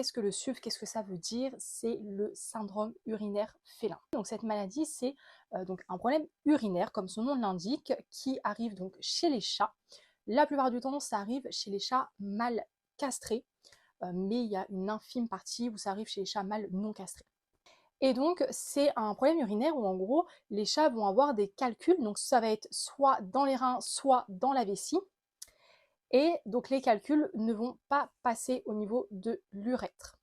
Qu'est-ce que le SUV? Qu'est-ce que ça veut dire? C'est le syndrome urinaire félin. Donc cette maladie, c'est donc un problème urinaire, comme son nom l'indique, qui arrive donc chez les chats. La plupart du temps, ça arrive chez les chats mâles castrés, mais il y a une infime partie où ça arrive chez les chats mâles non castrés. Et donc, c'est un problème urinaire où en gros, les chats vont avoir des calculs, donc ça va être soit dans les reins, soit dans la vessie. Et donc les calculs ne vont pas passer au niveau de l'urètre.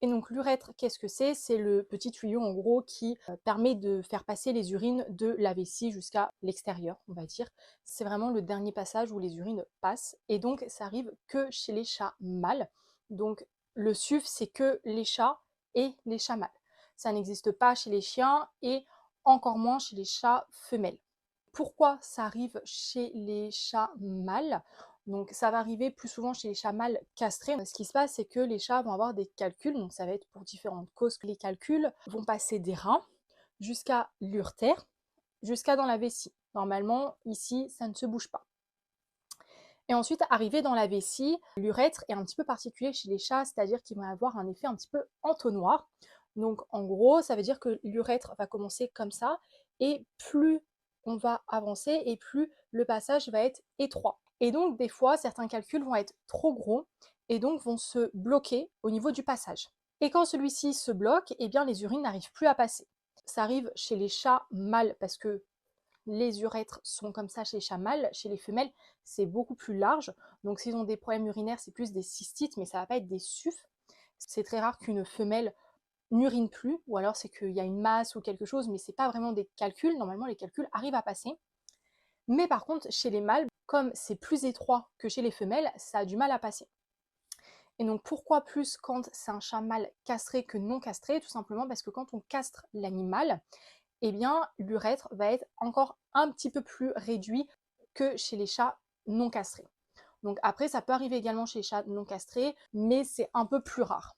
Et donc l'urètre, qu'est-ce que c'est? C'est le petit tuyau en gros qui permet de faire passer les urines de la vessie jusqu'à l'extérieur, on va dire. C'est vraiment le dernier passage où les urines passent. Et donc ça arrive que chez les chats mâles. Donc le SUV, c'est que les chats et les chats mâles. Ça n'existe pas chez les chiens et encore moins chez les chats femelles. Pourquoi ça arrive chez les chats mâles? Donc ça va arriver plus souvent chez les chats mâles castrés. Ce qui se passe, c'est que les chats vont avoir des calculs, donc ça va être pour différentes causes que les calculs vont passer des reins jusqu'à l'urtère, jusqu'à dans la vessie. Normalement, ici, ça ne se bouge pas. Et ensuite, arrivé dans la vessie, l'urètre est un petit peu particulier chez les chats, c'est-à-dire qu'il va avoir un effet un petit peu entonnoir. Donc en gros, ça veut dire que l'urètre va commencer comme ça, et plus on va avancer, et plus le passage va être étroit. Et donc des fois, certains calculs vont être trop gros, et donc vont se bloquer au niveau du passage. Et quand celui-ci se bloque, eh bien les urines n'arrivent plus à passer. Ça arrive chez les chats mâles parce que les urètres sont comme ça chez les chats mâles. Chez les femelles, c'est beaucoup plus large. Donc s'ils ont des problèmes urinaires, c'est plus des cystites, mais ça va pas être des SUF. C'est très rare qu'une femelle n'urine plus, ou alors c'est qu'il y a une masse ou quelque chose, mais c'est pas vraiment des calculs. Normalement, les calculs arrivent à passer. Mais par contre, chez les mâles, comme c'est plus étroit que chez les femelles, ça a du mal à passer. Et donc pourquoi plus quand c'est un chat mâle castré que non castré? Tout simplement parce que quand on castre l'animal, eh bien l'urètre va être encore un petit peu plus réduit que chez les chats non castrés. Donc après, ça peut arriver également chez les chats non castrés, mais c'est un peu plus rare.